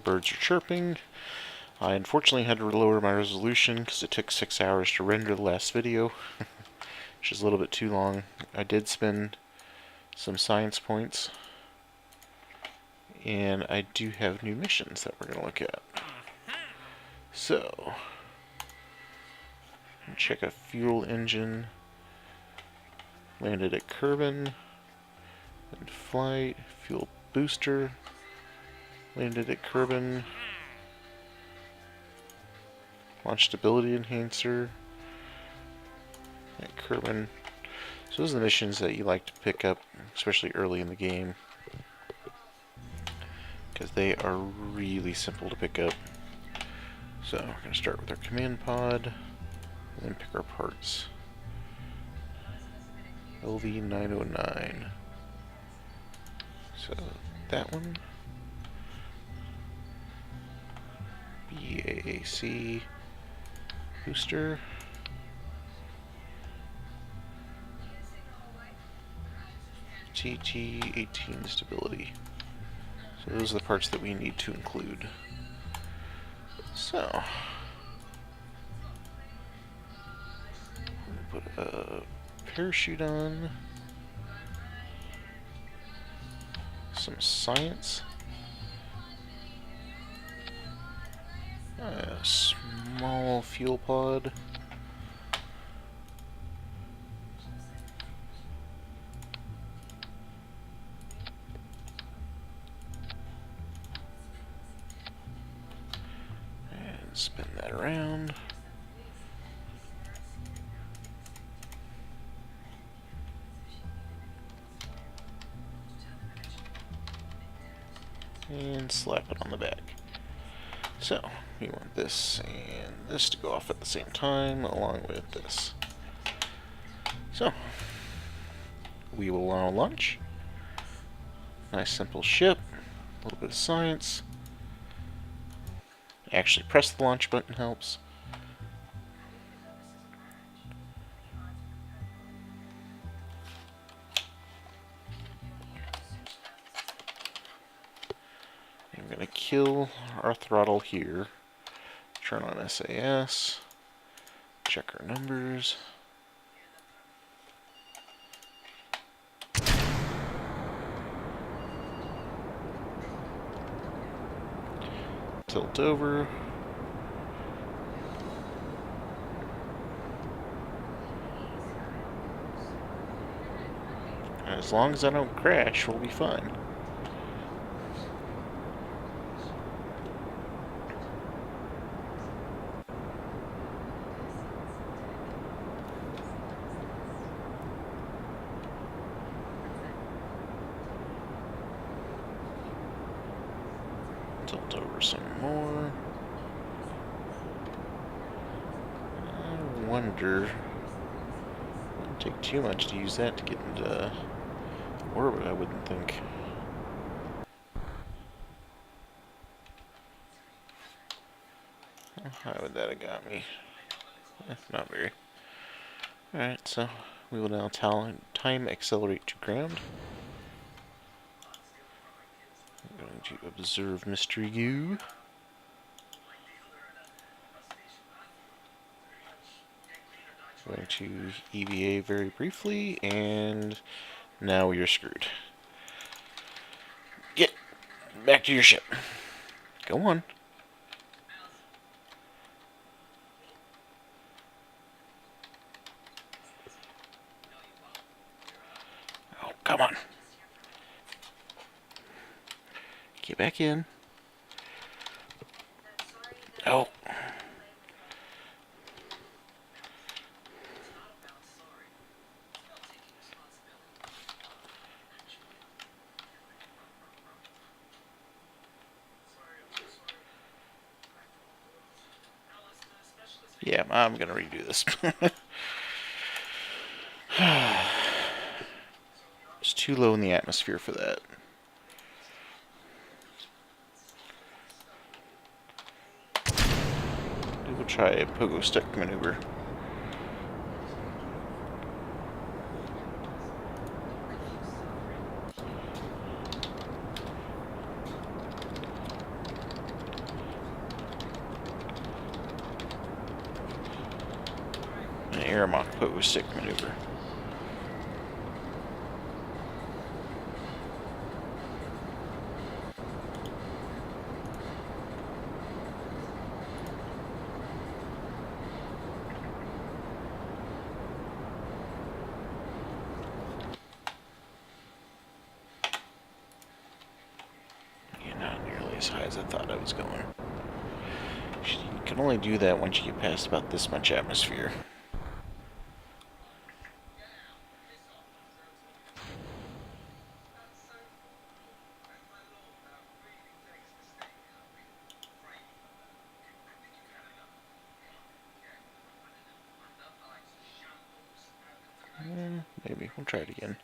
birds are chirping. I unfortunately had to lower my resolution because it took 6 hours to render the last video, which is a little bit too long. I did spend some science points, and I do have new missions that we're going to look at. So, check a fuel engine, landed at Kerbin, and flight, fuel booster, landed at Kerbin, launch stability enhancer at Kerbin. So those are the missions that you like to pick up, especially early in the game, because they are really simple to pick up. So we're going to start with our command pod, and then pick our parts. LV909. So that one. BAAC booster. TT18 stability. So those are the parts that we need to include. So, put a parachute on, some science, a small fuel pod, and spin that around. And slap it on the back. So, we want this and this to go off at the same time, along with this. So, we will now launch. Nice simple ship, a little bit of science. Actually press the launch button helps. I'm going to kill our throttle here. Turn on SAS. Check our numbers. Tilt over. And as long as I don't crash, we'll be fine. Tilt over some more. I wonder, it wouldn't take too much to use that to get into orbit, I wouldn't think. How would that have got me? Not very. Alright, so we will now time accelerate to ground. I'm going to observe Mr. U. Going to EVA very briefly, and now we are screwed. Get back to your ship. Go on. Oh, come on. Get back in. Oh. Yeah, I'm gonna redo this. It's too low in the atmosphere for that. We'll try a pogo stick maneuver. Aramok pose stick maneuver. Yeah, not nearly as high as I thought I was going. You can only do that once you get past about this much atmosphere. Maybe. We'll try it again.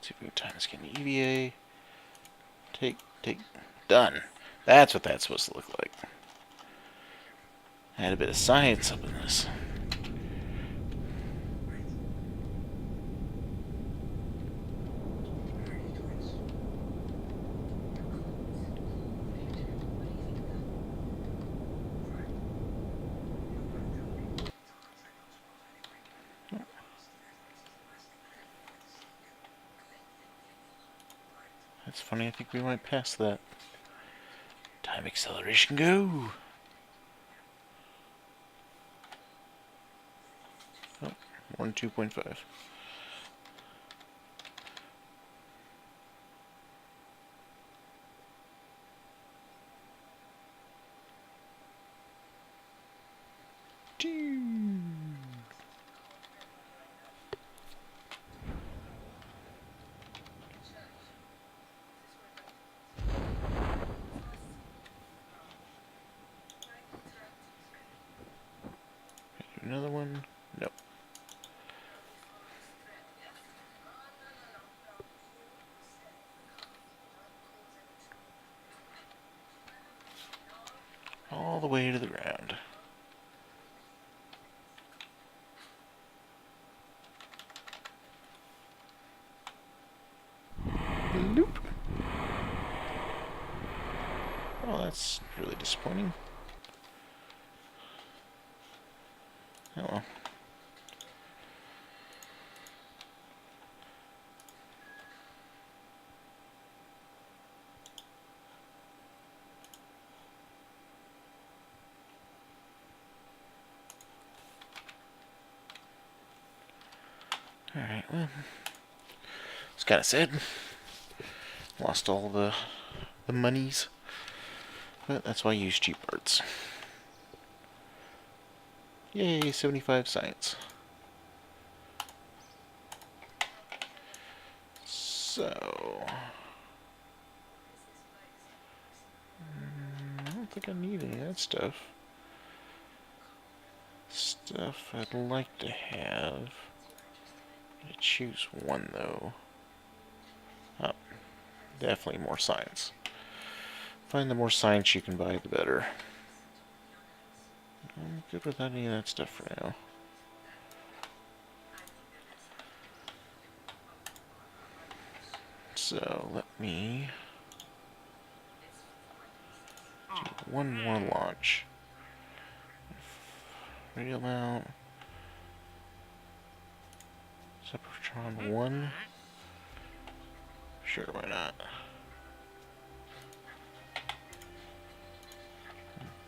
See if we can time this again. EVA. Take. Done. That's what that's supposed to look like. I had a bit of science up in this. That's funny, I think we might pass that. Time acceleration, go! Oh, 1.2.5. Another one? Nope. All the way to the ground. Nope. Oh, that's really disappointing. Oh well. Alright, well. It's kind of sad. Lost all the monies. But that's why I use cheap parts. Yay, 75 science. So... I don't think I need any of that stuff. Stuff I'd like to have. I choose one though. Oh, definitely more science. Find the more science you can buy, the better. I'm good without any of that stuff for now. So let me do one more launch. Radio mount. Sepratron 1. Sure, why not?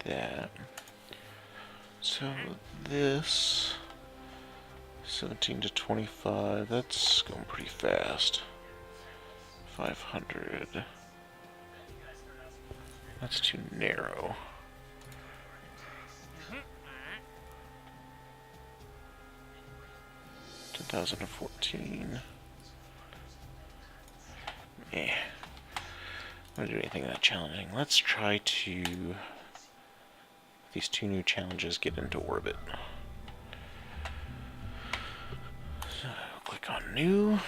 That. So this 17 to 25, that's going pretty fast. 500. That's too narrow. Two 2014. Eh. I'm gonna do anything that challenging. Let's try to these two new challenges get into orbit. So click on new.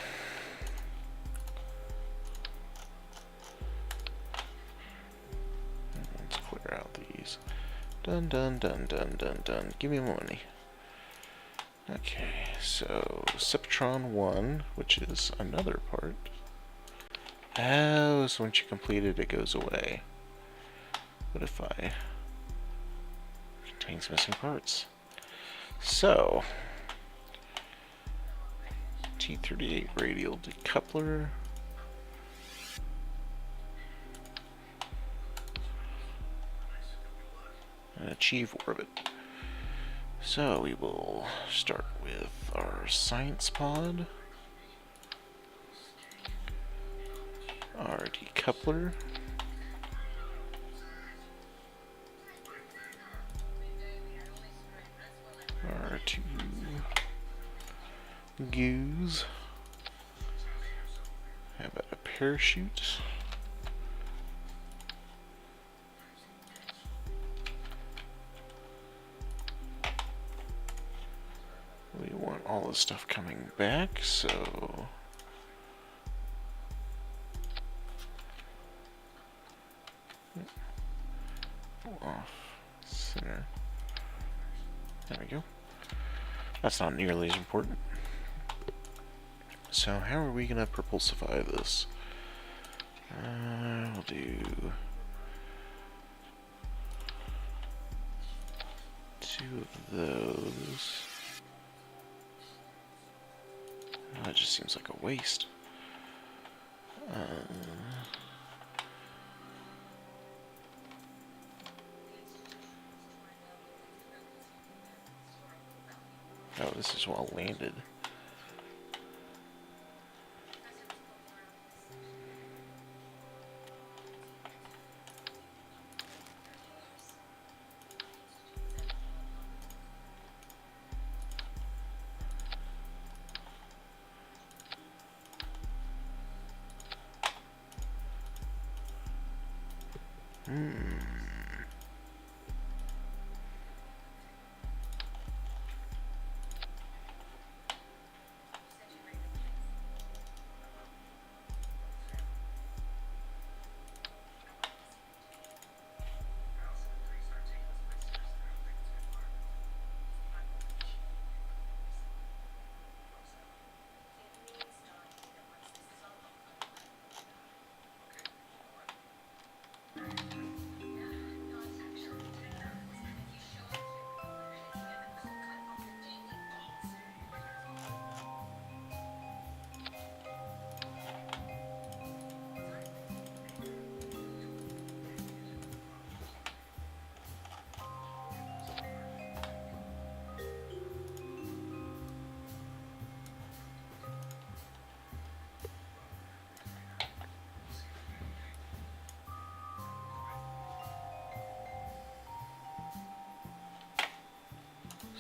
these. Dun dun dun dun dun dun. Give me money. Okay, so Septron 1, which is another part. Oh, so once you complete it, it goes away. What if I... Contains missing parts. So... T38 radial decoupler. And achieve orbit. So we will start with our science pod. Our decoupler. Our two goos. How about a parachute? We want all this stuff coming back, so... Off center. There we go. That's not nearly as important. So how are we going to propulsify this? We'll do 2 of those. Oh, that just seems like a waste. Oh, this is well landed.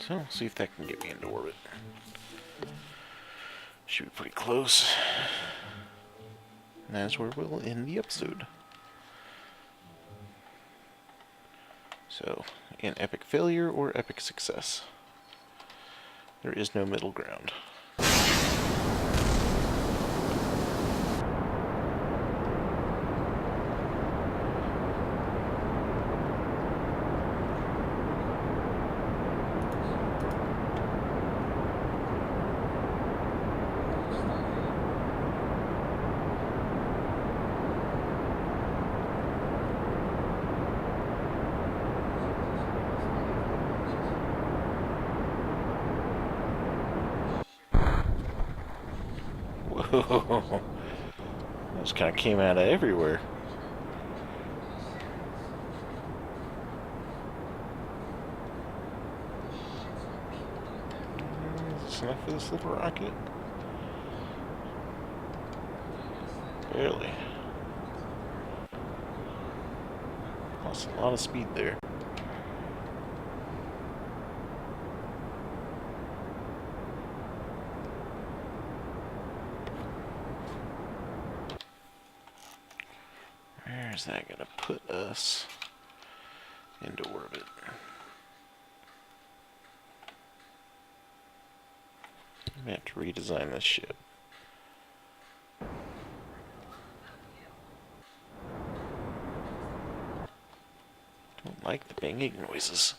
So, see if that can get me into orbit. Should be pretty close. And that's where we'll end the episode. So, an epic failure or epic success. There is no middle ground. Whoa. Those kind of came out of everywhere. Is this enough for this little rocket? Barely. Lost a lot of speed there. Where's that gonna put us into orbit? I'm gonna have to redesign this ship. Don't like the banging noises.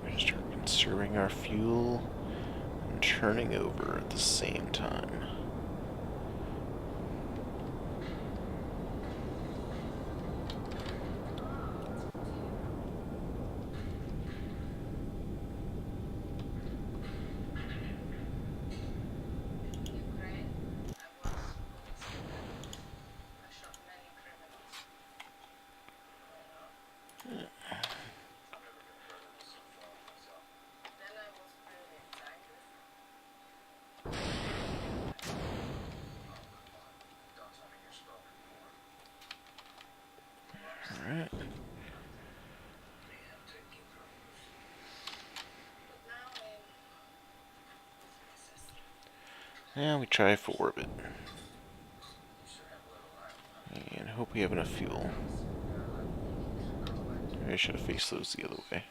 We start conserving our fuel and turning over at the same time. Alright. Now we try for orbit. And hope we have enough fuel. Maybe I should have faced those the other way.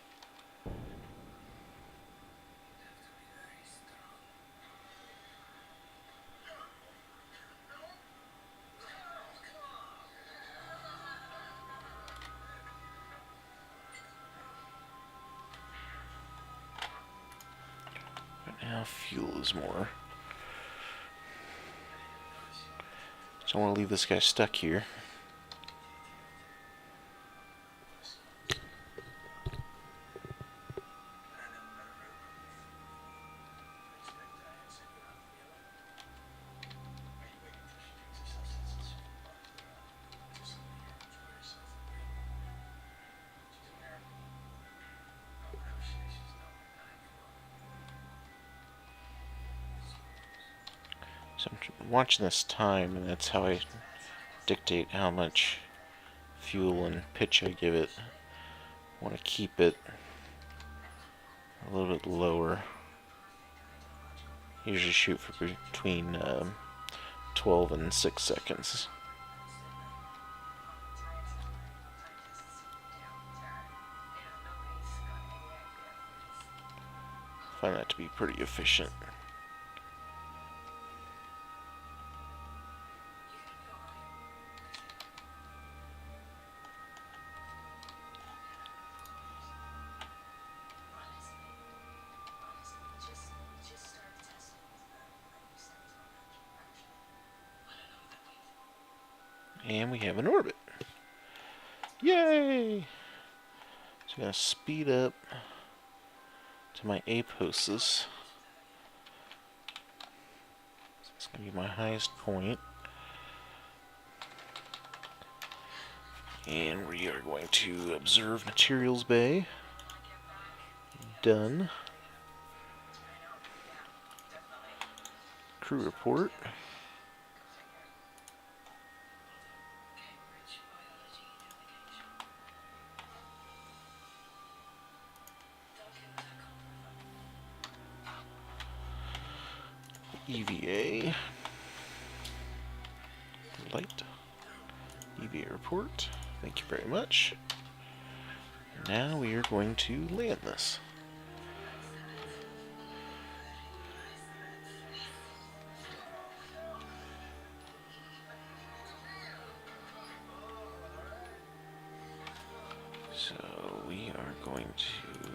But now fuel is more. Don't want to leave this guy stuck here. So I'm watching this time, and that's how I dictate how much fuel and pitch I give it. I want to keep it a little bit lower. Usually shoot for between 12 and 6 seconds. Find that to be pretty efficient. And we have an orbit. Yay! So I'm going to speed up to my ep02. It's going to be my highest point. And we are going to observe materials bay. Done. Crew report. EVA. Light. EVA report. Thank you very much. Now we are going to land this. So we are going to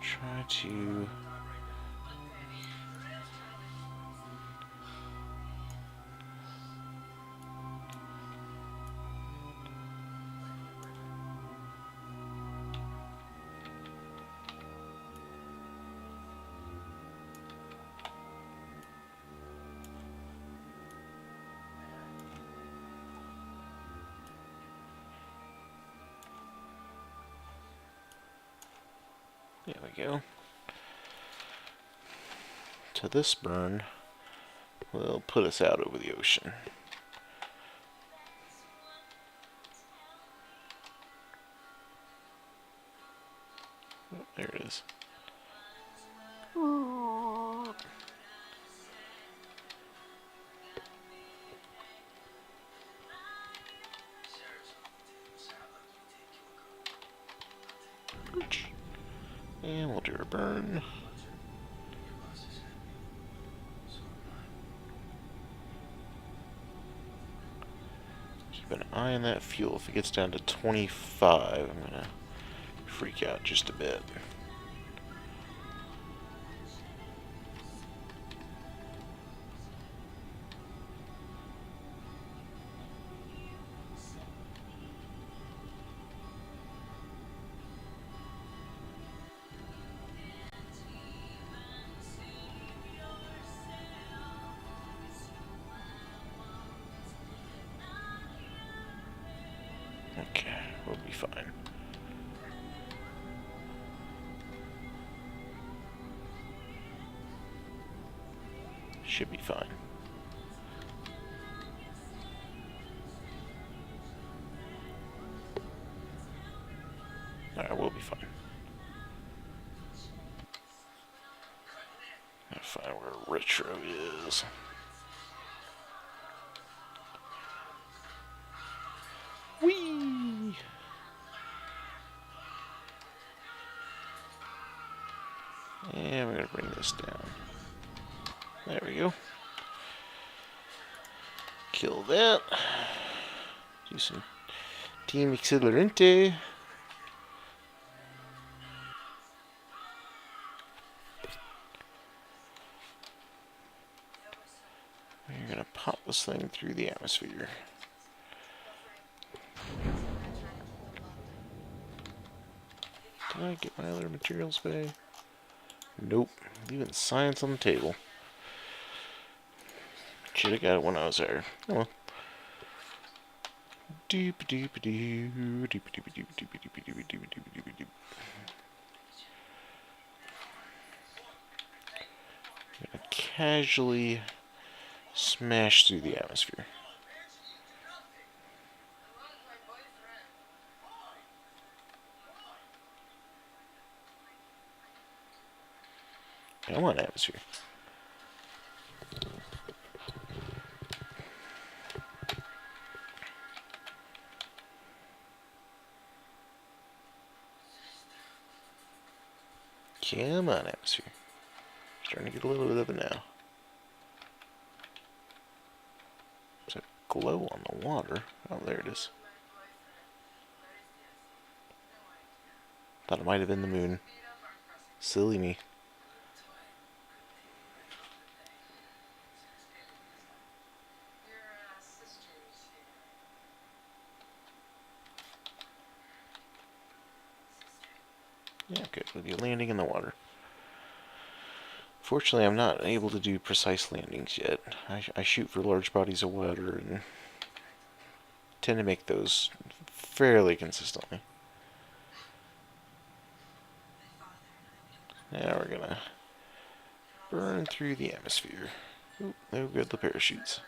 try to there we go. to this burn will put us out over the ocean. Oh, there it is. And we'll do a burn. Keep an eye on that fuel. If it gets down to 25, I'm gonna freak out just a bit. Okay, we'll be fine. Should be fine. Alright, we'll be fine. I'll find where retro is. Whee! And we're going to bring this down. There we go. Kill that. Do some Team Accelerante. We're going to pop this thing through the atmosphere. Did I get my other materials bay? Nope. Leaving science on the table. Should have got it when I was there. Oh well. Doop doop doo doop doop doop doop doop doop doop doop doop. Gonna casually smash through the atmosphere. Come on, atmosphere. Come on, atmosphere. Starting to get a little bit of it now. There's a glow on the water. Oh, there it is. Thought it might have been the moon. Silly me. Yeah, good. We'll be landing in the water. Fortunately, I'm not able to do precise landings yet. I shoot for large bodies of water and tend to make those fairly consistently. Now we're gonna burn through the atmosphere. Oop, no good, the parachutes.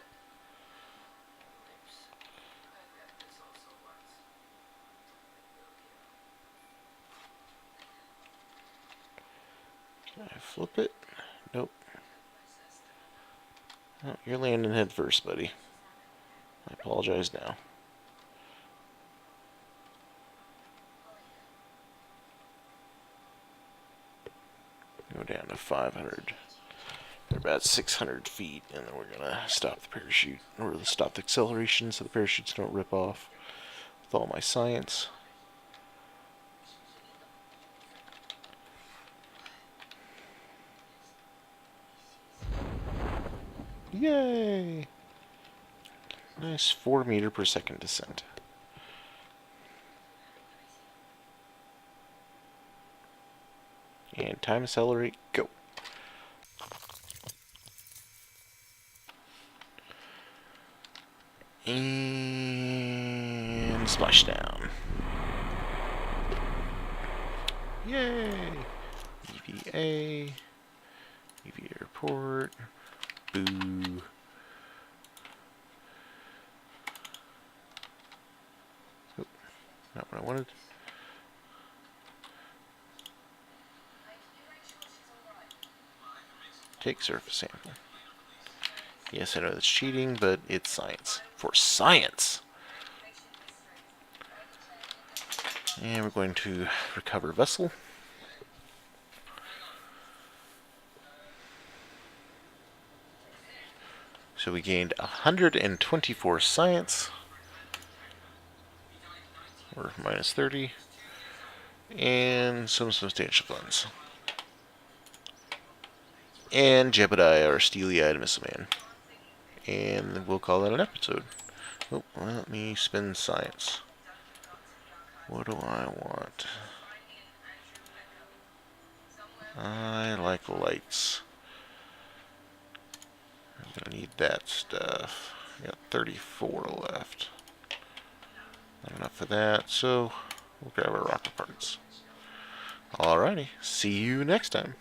Can I flip it? Nope. Oh, you're landing head first, buddy. I apologize now. Go down to 500. They're about 600 feet, and then we're gonna stop the parachute, or stop the acceleration so the parachutes don't rip off with all my science. Yay! Nice 4 meter per second descent. And time accelerate, go. And splashdown. Yay! EVA. EV airport. Boo. Oh, not what I wanted. Take surface sample. Yes, I know that's cheating, but it's science. For science! And we're going to recover vessel. So we gained 124 science, or minus 30, and some substantial funds. And Jebediah, our steely-eyed missile man. And we'll call that an episode. Oh, let me spin science. What do I want? I like lights. I'm gonna need that stuff. I got 34 left. Not enough for that, so we'll grab our rocket parts. Alrighty, see you next time.